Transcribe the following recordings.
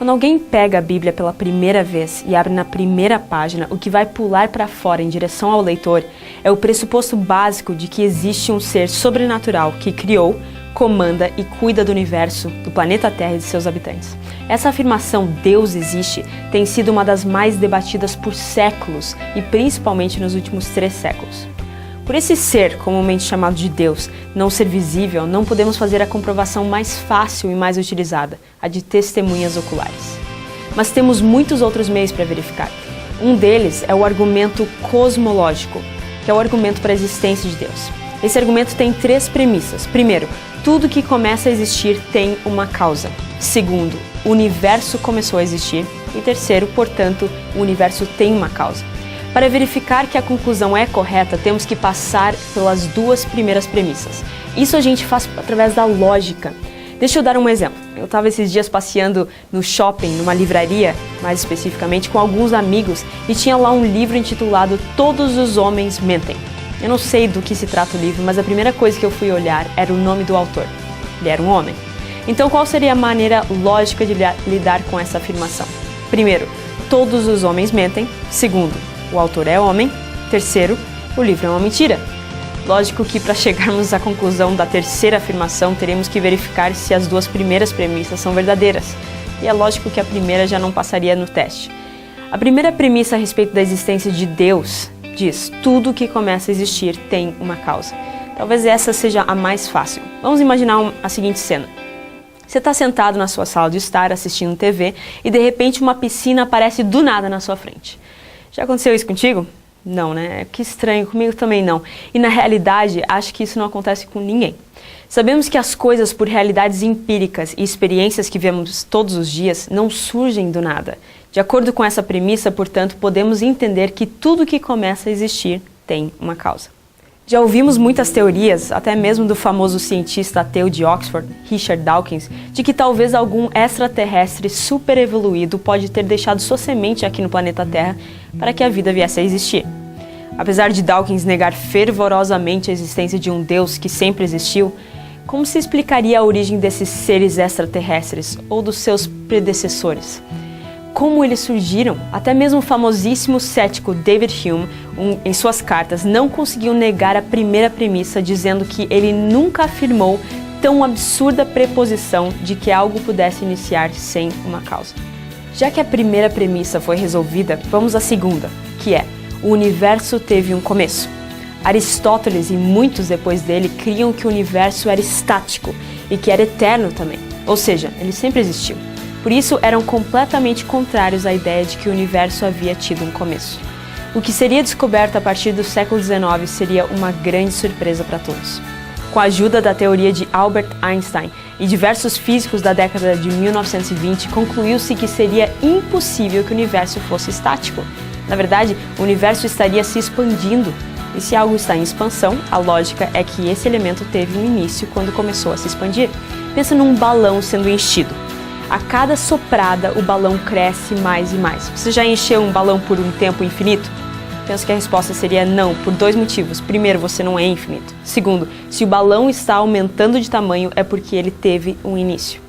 Quando alguém pega a Bíblia pela primeira vez e abre na primeira página, o que vai pular para fora em direção ao leitor é o pressuposto básico de que existe um ser sobrenatural que criou, comanda e cuida do universo, do planeta Terra e de seus habitantes. Essa afirmação, Deus existe, tem sido uma das mais debatidas por séculos e principalmente nos últimos 3 séculos. Por esse ser, comumente chamado de Deus, não ser visível, não podemos fazer a comprovação mais fácil e mais utilizada, a de testemunhas oculares. Mas temos muitos outros meios para verificar. Um deles é o argumento cosmológico, que é o argumento para a existência de Deus. Esse argumento tem 3 premissas. Primeiro, tudo que começa a existir tem uma causa. Segundo, o universo começou a existir. E terceiro, portanto, o universo tem uma causa. Para verificar que a conclusão é correta, temos que passar pelas 2 primeiras premissas. Isso a gente faz através da lógica. Deixa eu dar um exemplo. Eu estava esses dias passeando no shopping, numa livraria, mais especificamente, com alguns amigos, e tinha lá um livro intitulado Todos os Homens Mentem. Eu não sei do que se trata o livro, mas a primeira coisa que eu fui olhar era o nome do autor. Ele era um homem. Então, qual seria a maneira lógica de lidar com essa afirmação? Primeiro, todos os homens mentem. Segundo, o autor é homem. Terceiro, o livro é uma mentira. Lógico que para chegarmos à conclusão da terceira afirmação, teremos que verificar se as 2 primeiras premissas são verdadeiras. E é lógico que a primeira já não passaria no teste. A primeira premissa a respeito da existência de Deus diz: tudo que começa a existir tem uma causa. Talvez essa seja a mais fácil. Vamos imaginar a seguinte cena. Você está sentado na sua sala de estar assistindo TV e de repente uma piscina aparece do nada na sua frente. Já aconteceu isso contigo? Não, né? Que estranho, comigo também não. E na realidade, acho que isso não acontece com ninguém. Sabemos que as coisas por realidades empíricas e experiências que vemos todos os dias não surgem do nada. De acordo com essa premissa, portanto, podemos entender que tudo que começa a existir tem uma causa. Já ouvimos muitas teorias, até mesmo do famoso cientista ateu de Oxford, Richard Dawkins, de que talvez algum extraterrestre super evoluído pode ter deixado sua semente aqui no planeta Terra para que a vida viesse a existir. Apesar de Dawkins negar fervorosamente a existência de um Deus que sempre existiu, como se explicaria a origem desses seres extraterrestres ou dos seus predecessores? Como eles surgiram? Até mesmo o famosíssimo cético David Hume, em suas cartas, não conseguiu negar a primeira premissa, dizendo que ele nunca afirmou tão absurda preposição de que algo pudesse iniciar sem uma causa. Já que a primeira premissa foi resolvida, vamos à segunda, que é: o universo teve um começo. Aristóteles e muitos depois dele criam que o universo era estático e que era eterno também, ou seja, ele sempre existiu. Por isso, eram completamente contrários à ideia de que o universo havia tido um começo. O que seria descoberto a partir do século XIX seria uma grande surpresa para todos. Com a ajuda da teoria de Albert Einstein e diversos físicos da década de 1920, concluiu-se que seria impossível que o universo fosse estático. Na verdade, o universo estaria se expandindo. E se algo está em expansão, a lógica é que esse elemento teve um início quando começou a se expandir. Pensa num balão sendo enchido. A cada soprada, o balão cresce mais e mais. Você já encheu um balão por um tempo infinito? Penso que a resposta seria não, por 2 motivos. Primeiro, você não é infinito. Segundo, se o balão está aumentando de tamanho, é porque ele teve um início.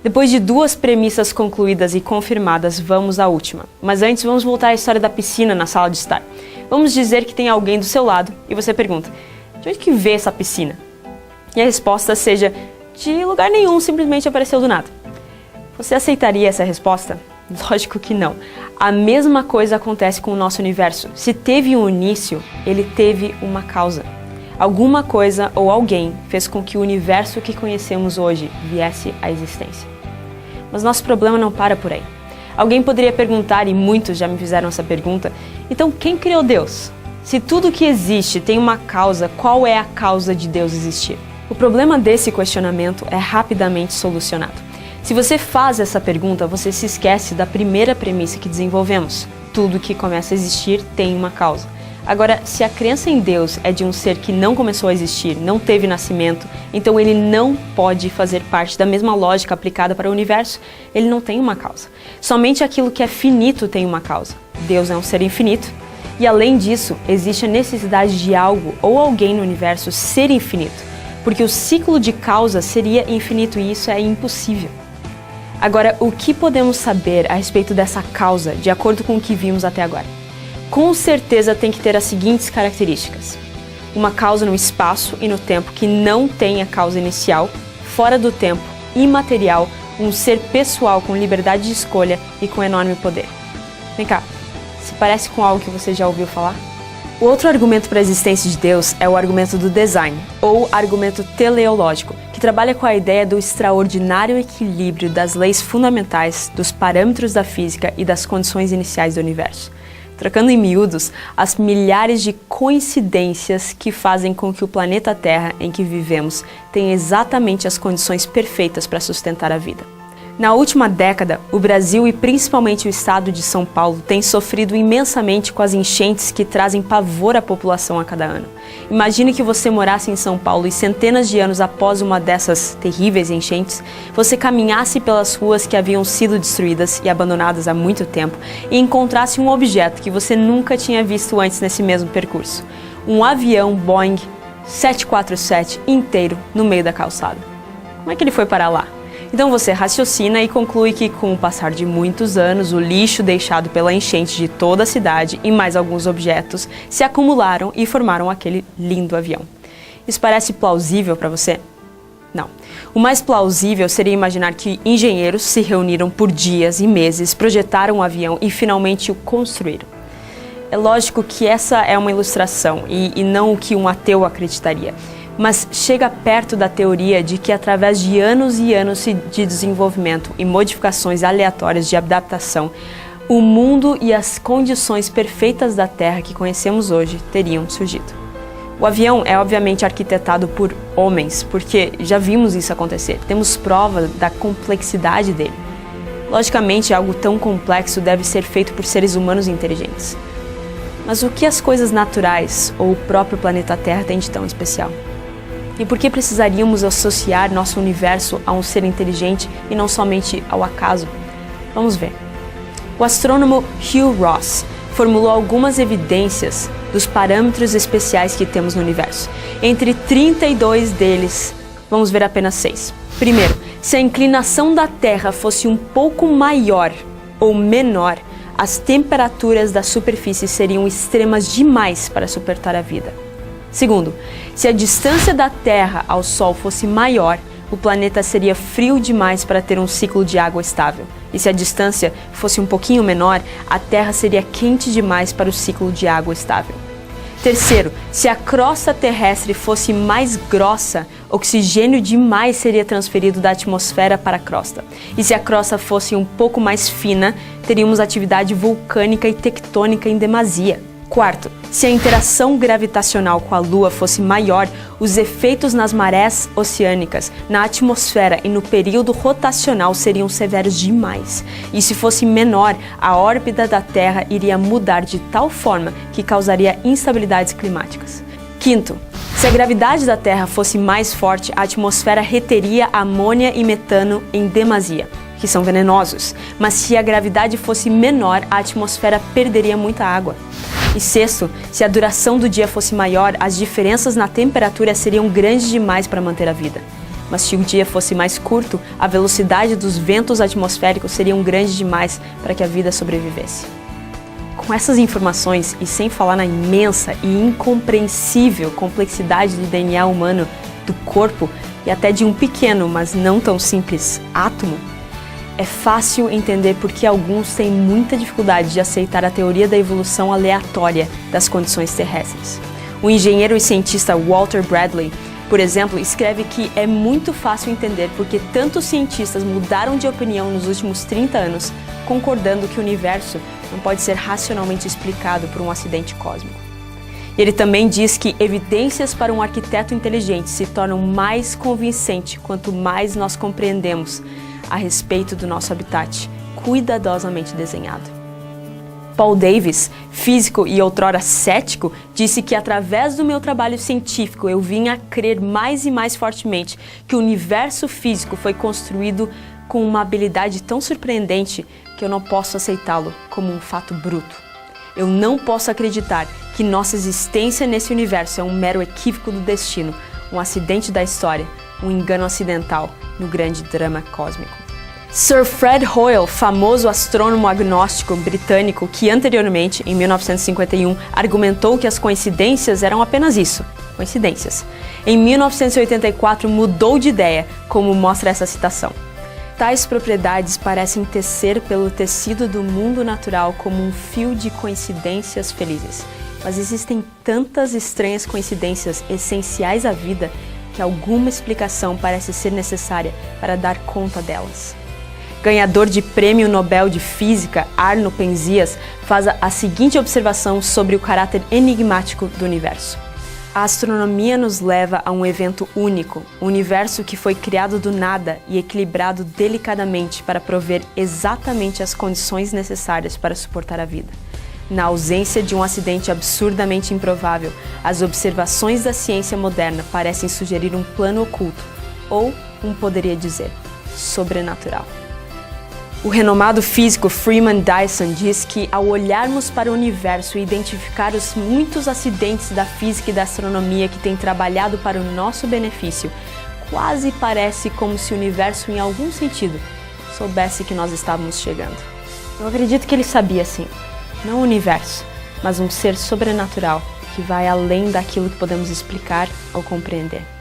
Depois de 2 premissas concluídas e confirmadas, vamos à última. Mas antes, vamos voltar à história da piscina na sala de estar. Vamos dizer que tem alguém do seu lado e você pergunta: de onde que veio essa piscina? E a resposta seja: de lugar nenhum, simplesmente apareceu do nada. Você aceitaria essa resposta? Lógico que não. A mesma coisa acontece com o nosso universo. Se teve um início, ele teve uma causa. Alguma coisa ou alguém fez com que o universo que conhecemos hoje viesse à existência. Mas nosso problema não para por aí. Alguém poderia perguntar, e muitos já me fizeram essa pergunta: então quem criou Deus? Se tudo que existe tem uma causa, qual é a causa de Deus existir? O problema desse questionamento é rapidamente solucionado. Se você faz essa pergunta, você se esquece da primeira premissa que desenvolvemos. Tudo que começa a existir tem uma causa. Agora, se a crença em Deus é de um ser que não começou a existir, não teve nascimento, então ele não pode fazer parte da mesma lógica aplicada para o universo. Ele não tem uma causa. Somente aquilo que é finito tem uma causa. Deus é um ser infinito. E além disso, existe a necessidade de algo ou alguém no universo ser infinito, porque o ciclo de causa seria infinito e isso é impossível. Agora, o que podemos saber a respeito dessa causa, de acordo com o que vimos até agora? Com certeza tem que ter as seguintes características: uma causa no espaço e no tempo que não tem a causa inicial, fora do tempo, imaterial, um ser pessoal com liberdade de escolha e com enorme poder. Vem cá, se parece com algo que você já ouviu falar? O outro argumento para a existência de Deus é o argumento do design, ou argumento teleológico, que trabalha com a ideia do extraordinário equilíbrio das leis fundamentais, dos parâmetros da física e das condições iniciais do universo. Trocando em miúdos, as milhares de coincidências que fazem com que o planeta Terra em que vivemos tenha exatamente as condições perfeitas para sustentar a vida. Na última década, o Brasil e principalmente o estado de São Paulo têm sofrido imensamente com as enchentes que trazem pavor à população a cada ano. Imagine que você morasse em São Paulo e centenas de anos após uma dessas terríveis enchentes, você caminhasse pelas ruas que haviam sido destruídas e abandonadas há muito tempo e encontrasse um objeto que você nunca tinha visto antes nesse mesmo percurso. Um avião Boeing 747 inteiro no meio da calçada. Como é que ele foi parar lá? Então você raciocina e conclui que, com o passar de muitos anos, o lixo deixado pela enchente de toda a cidade e mais alguns objetos se acumularam e formaram aquele lindo avião. Isso parece plausível para você? Não. O mais plausível seria imaginar que engenheiros se reuniram por dias e meses, projetaram um avião e finalmente o construíram. É lógico que essa é uma ilustração e não o que um ateu acreditaria. Mas chega perto da teoria de que através de anos e anos de desenvolvimento e modificações aleatórias de adaptação, o mundo e as condições perfeitas da Terra que conhecemos hoje teriam surgido. O avião é obviamente arquitetado por homens, porque já vimos isso acontecer, temos prova da complexidade dele. Logicamente, algo tão complexo deve ser feito por seres humanos inteligentes. Mas o que as coisas naturais ou o próprio planeta Terra têm de tão especial? E por que precisaríamos associar nosso universo a um ser inteligente e não somente ao acaso? Vamos ver. O astrônomo Hugh Ross formulou algumas evidências dos parâmetros especiais que temos no universo. Entre 32 deles, vamos ver apenas 6. Primeiro, se a inclinação da Terra fosse um pouco maior ou menor, as temperaturas da superfície seriam extremas demais para suportar a vida. Segundo, se a distância da Terra ao Sol fosse maior, o planeta seria frio demais para ter um ciclo de água estável. E se a distância fosse um pouquinho menor, a Terra seria quente demais para o ciclo de água estável. Terceiro, se a crosta terrestre fosse mais grossa, oxigênio demais seria transferido da atmosfera para a crosta. E se a crosta fosse um pouco mais fina, teríamos atividade vulcânica e tectônica em demasia. Quarto, se a interação gravitacional com a Lua fosse maior, os efeitos nas marés oceânicas, na atmosfera e no período rotacional seriam severos demais. E se fosse menor, a órbita da Terra iria mudar de tal forma que causaria instabilidades climáticas. Quinto, se a gravidade da Terra fosse mais forte, a atmosfera reteria amônia e metano em demasia, que são venenosos. Mas se a gravidade fosse menor, a atmosfera perderia muita água. E sexto, se a duração do dia fosse maior, as diferenças na temperatura seriam grandes demais para manter a vida. Mas se o dia fosse mais curto, a velocidade dos ventos atmosféricos seriam grandes demais para que a vida sobrevivesse. Com essas informações, e sem falar na imensa e incompreensível complexidade do DNA humano, do corpo e até de um pequeno, mas não tão simples, átomo, é fácil entender por que alguns têm muita dificuldade de aceitar a teoria da evolução aleatória das condições terrestres. O engenheiro e cientista Walter Bradley, por exemplo, escreve que é muito fácil entender por que tantos cientistas mudaram de opinião nos últimos 30 anos, concordando que o universo não pode ser racionalmente explicado por um acidente cósmico. E ele também diz que evidências para um arquiteto inteligente se tornam mais convincentes quanto mais nós compreendemos a respeito do nosso habitat, cuidadosamente desenhado. Paul Davies, físico e outrora cético, disse que através do meu trabalho científico eu vim a crer mais e mais fortemente que o universo físico foi construído com uma habilidade tão surpreendente que eu não posso aceitá-lo como um fato bruto. Eu não posso acreditar que nossa existência nesse universo é um mero equívoco do destino, um acidente da história, um engano acidental no grande drama cósmico. Sir Fred Hoyle, famoso astrônomo agnóstico britânico que anteriormente, em 1951, argumentou que as coincidências eram apenas isso, coincidências. Em 1984 mudou de ideia, como mostra essa citação. Tais propriedades parecem tecer pelo tecido do mundo natural como um fio de coincidências felizes. Mas existem tantas estranhas coincidências essenciais à vida que alguma explicação parece ser necessária para dar conta delas. Ganhador de Prêmio Nobel de Física, Arno Penzias, faz a seguinte observação sobre o caráter enigmático do universo. A astronomia nos leva a um evento único, um universo que foi criado do nada e equilibrado delicadamente para prover exatamente as condições necessárias para suportar a vida. Na ausência de um acidente absurdamente improvável, as observações da ciência moderna parecem sugerir um plano oculto, ou, poderia dizer, sobrenatural. O renomado físico Freeman Dyson diz que, ao olharmos para o universo e identificar os muitos acidentes da física e da astronomia que têm trabalhado para o nosso benefício, quase parece como se o universo, em algum sentido, soubesse que nós estávamos chegando. Eu acredito que ele sabia, sim. Não o universo, mas um ser sobrenatural que vai além daquilo que podemos explicar ou compreender.